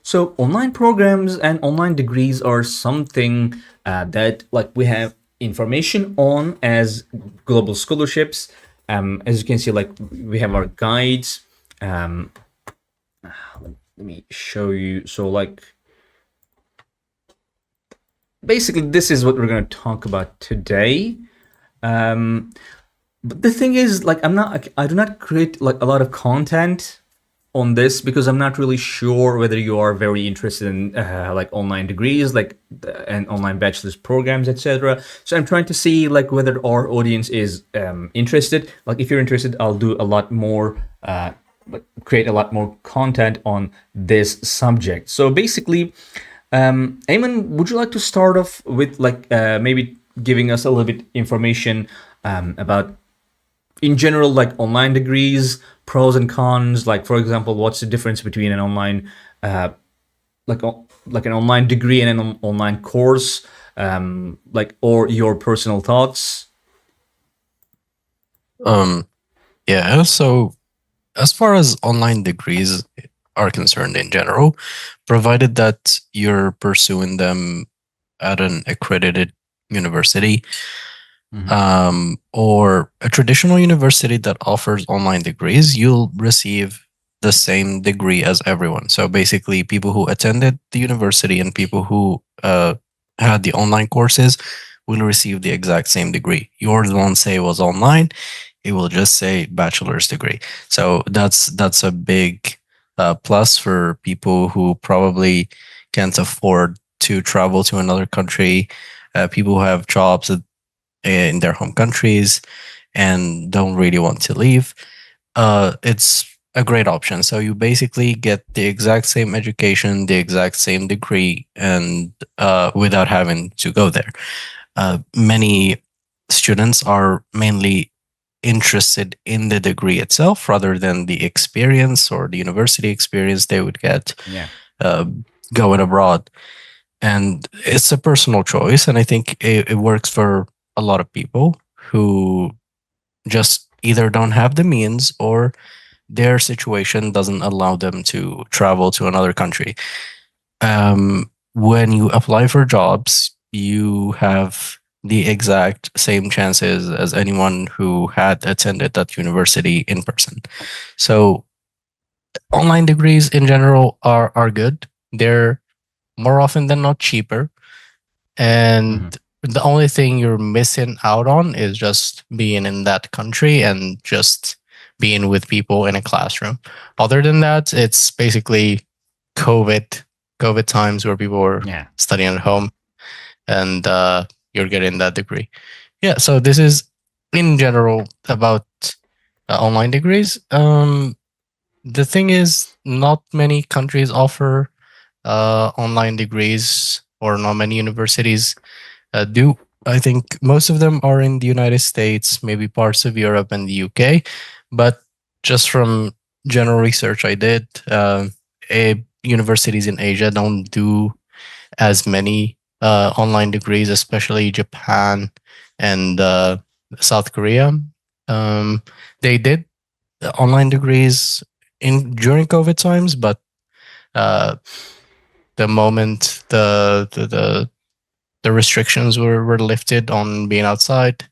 So online programs and online degrees are something that like we have information on as global scholarships. As you can see, like we have our guides. Let me show you. So like basically this is what we're going to talk about today. But the thing is, like, I do not create like a lot of content on this because I'm not really sure whether you are very interested in like online degrees, like and online bachelor's programs, etc. So I'm trying to see like whether our audience is interested. Like, if you're interested, I'll do a lot more, create a lot more content on this subject. So basically, Eamon, would you like to start off with like maybe giving us a little bit information about in general, like online degrees, pros and cons? Like, for example, what's the difference between an online, like an online degree and an online course, like, or your personal thoughts? Yeah, so as far as online degrees are concerned in general, provided that you're pursuing them at an accredited university, or a traditional university that offers online degrees, you'll receive the same degree as everyone. So basically, people who attended the university and people who had the online courses will receive the exact same degree. Yours won't say it was online; it will just say bachelor's degree. So that's a big plus for people who probably can't afford to travel to another country. People who have jobs in their home countries and don't really want to leave, it's a great option. So you basically get the exact same education, the exact same degree, and without having to go there. Many students are mainly interested in the degree itself rather than the experience or the university experience they would get Yeah. uh, going abroad. And it's a personal choice, and I think it works for a lot of people who just either don't have the means or their situation doesn't allow them to travel to another country. When you apply for jobs, you have the exact same chances as anyone who had attended that university in person. So online degrees in general are good. They're more often than not cheaper. And the only thing you're missing out on is just being in that country and just being with people in a classroom. Other than that, it's basically COVID COVID times where people were Yeah. studying at home, and you're getting that degree. Yeah, so this is in general about online degrees. The thing is, not many countries offer online degrees, or not many universities do. I think most of them are in the United States, maybe parts of Europe and the UK. But just from general research I did, universities in Asia don't do as many online degrees, especially Japan and South Korea. They did online degrees in during COVID times, but uh, the moment the restrictions were lifted on being outside,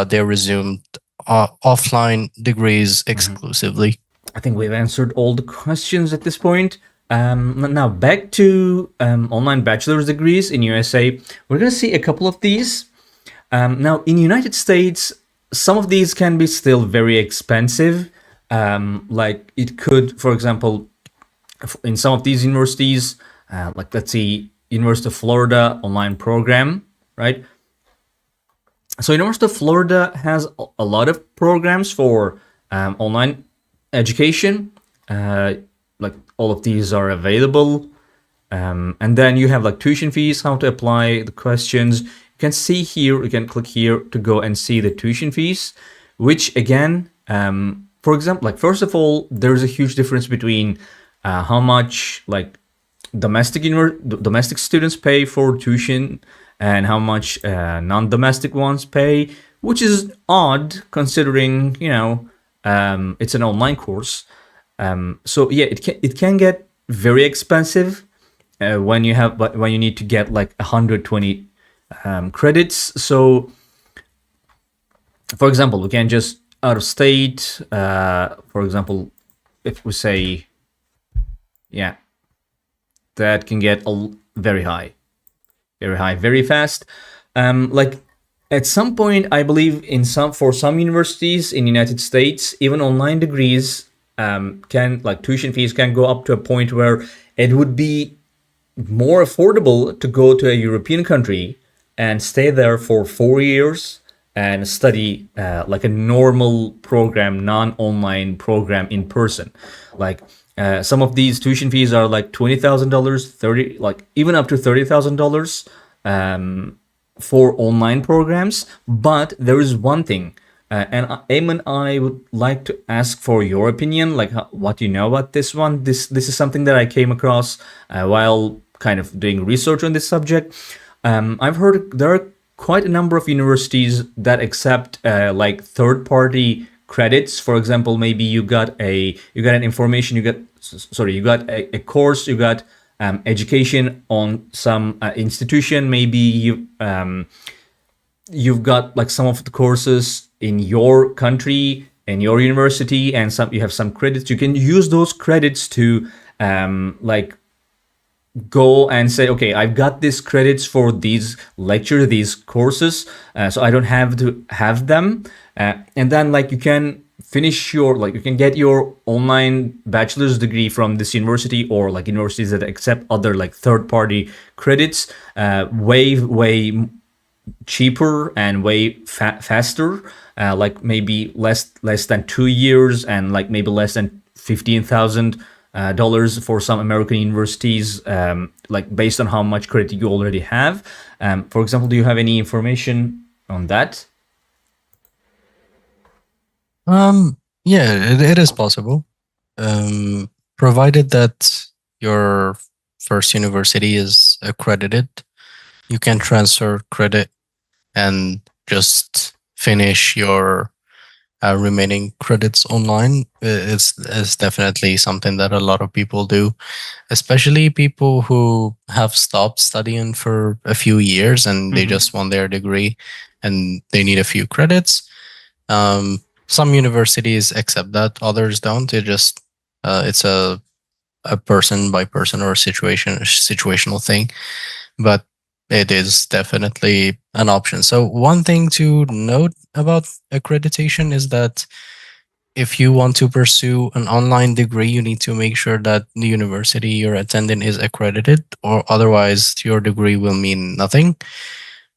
they resumed offline degrees exclusively. I think we've answered all the questions at this point. Now back to online bachelor's degrees in USA. We're gonna see a couple of these. Now in United States, some of these can be still very expensive. Like it could, for example, in some of these universities, like let's see, University of Florida online program, right? So University of Florida has a lot of programs for online education. Like all of these are available. And then you have like tuition fees, how to apply the questions. You can see here, you can click here to go and see the tuition fees, which again, for example, like first of all, there's a huge difference between how much like domestic students pay for tuition and how much non-domestic ones pay, which is odd considering it's an online course. So yeah, it can get very expensive when you need to get like 120 credits. So, for example, we can just out of state. For example, if we say, yeah, that can get very high, very fast. Like at some point, I believe for some universities in the United States, even online degrees can, like, tuition fees can go up to a point where it would be more affordable to go to a European country and stay there for 4 years and study like a normal program, non-online program in person. Like some of these tuition fees are like $20,000, like even up to $30,000 for online programs. But there is one thing, and Eamon, I would like to ask for your opinion, like what you know about this one. This is something that I came across while kind of doing research on this subject. I've heard there are quite a number of universities that accept like third-party credits. For example, maybe you got an information, you got a course, you got education on some institution. Maybe you've got like some of the courses in your country and your university, and you have some credits. You can use those credits to like go and say, okay, I've got these credits for these lectures, these courses, so I don't have to have them. And then like you can finish you can get your online bachelor's degree from this university, or like universities that accept other like third-party credits, way cheaper and way faster, like maybe less than 2 years, and like maybe less than $15,000 for some American universities, like based on how much credit you already have. For example, do you have any information on that? Yeah, it is possible. Provided that your first university is accredited, you can transfer credit and just finish your remaining credits online. It's definitely something that a lot of people do, especially people who have stopped studying for a few years and they just want their degree and they need a few credits. Some universities accept that, others don't. It's a person by person or situational thing, but it is definitely an option. So one thing to note about accreditation is that if you want to pursue an online degree, you need to make sure that the university you're attending is accredited, or otherwise your degree will mean nothing.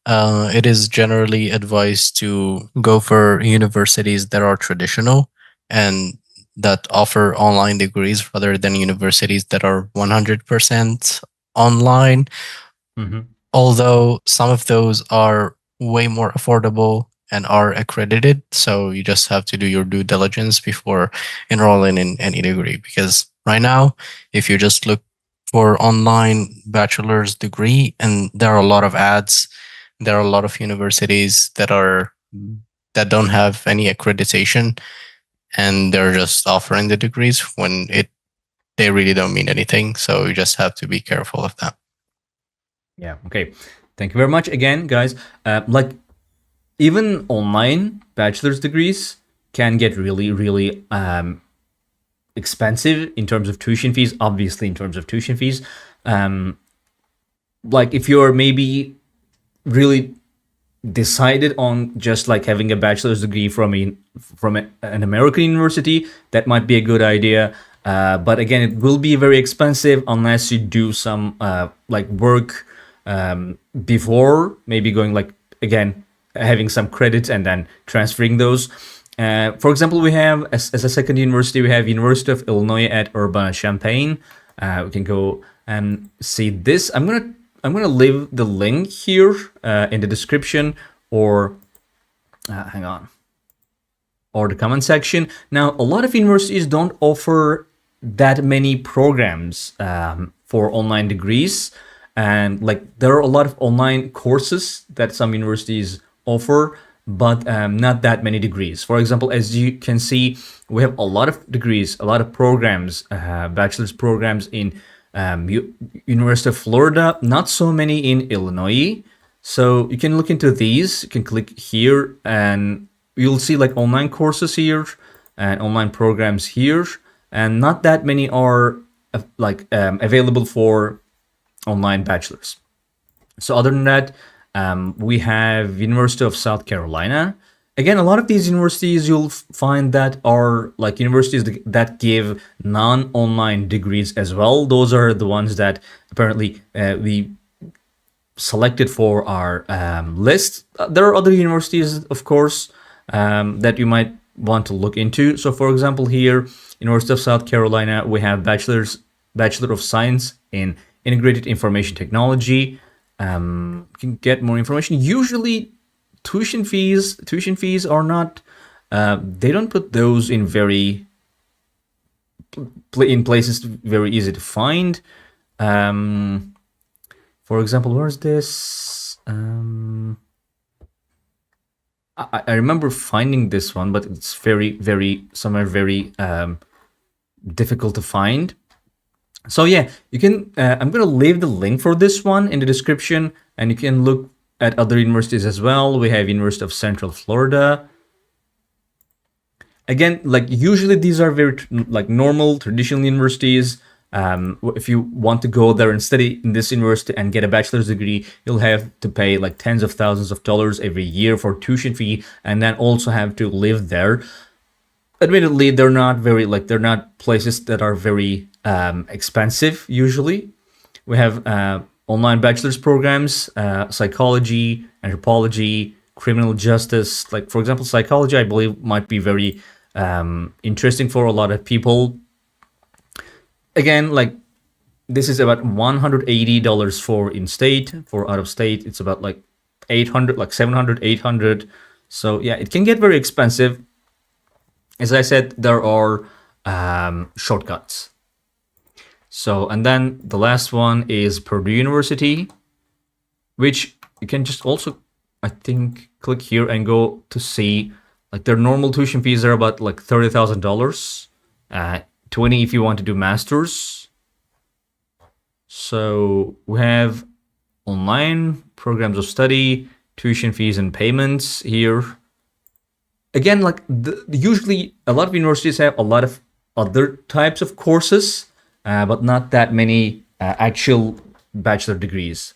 It is generally advised to go for universities that are traditional and that offer online degrees rather than universities that are 100% online. Although some of those are way more affordable and are accredited. So you just have to do your due diligence before enrolling in any degree. Because right now, if you just look for online bachelor's degree, and there are a lot of ads, there are a lot of universities that don't have any accreditation, and they're just offering the degrees when they really don't mean anything. So you just have to be careful of that. Yeah. Okay. Thank you very much again, guys. Like even online bachelor's degrees can get really expensive in terms of tuition fees. Obviously, in terms of tuition fees, like if you're maybe really decided on just like having a bachelor's degree from an American university, that might be a good idea. But again, it will be very expensive unless you do some like work before, maybe going like, again, having some credits and then transferring those. For example, we have as a second university, we have University of Illinois at Urbana-Champaign. We can go and see this. I'm gonna leave the link here in the description, or hang on, or the comment section. Now, a lot of universities don't offer that many programs for online degrees, and like there are a lot of online courses that some universities offer, but not that many degrees. For example, as you can see, we have a lot of degrees, a lot of programs, bachelor's programs in University of Florida, not so many in Illinois. So you can look into these. You can click here and you'll see like online courses here and online programs here, and not that many are available for online bachelors. So other than that, we have University of South Carolina. Again, a lot of these universities you'll find that are like universities that give non-online degrees as well. Those are the ones that apparently we selected for our list. There are other universities, of course, that you might want to look into. So, for example, here, University of South Carolina, we have Bachelor of Science in Integrated Information Technology. You can get more information. Usually, tuition fees are not. They don't put those in in places very easy to find. For example, where's this? I remember finding this one, but it's somewhere very difficult to find. So yeah, you can. I'm gonna leave the link for this one in the description, and you can look at other universities as well. We have University of Central Florida. Again, like usually these are very like normal traditional universities. If you want to go there and study in this university and get a bachelor's degree, you'll have to pay like tens of thousands of dollars every year for tuition fee, and then also have to live there. Admittedly, they're not places that are very expensive usually. We have online bachelor's programs, psychology, anthropology, criminal justice. Like, for example, psychology, I believe, might be very interesting for a lot of people. Again, like, this is about $180 for in-state. For out-of-state, it's about like 800, like 700, 800. So yeah, it can get very expensive. As I said, there are shortcuts. So, and then the last one is Purdue University, which you can just also, I think, click here and go to see, like, their normal tuition fees are about like $30,000, 20 if you want to do masters. So we have online programs of study, tuition fees and payments here. Again, like usually a lot of universities have a lot of other types of courses, but not that many actual bachelor degrees.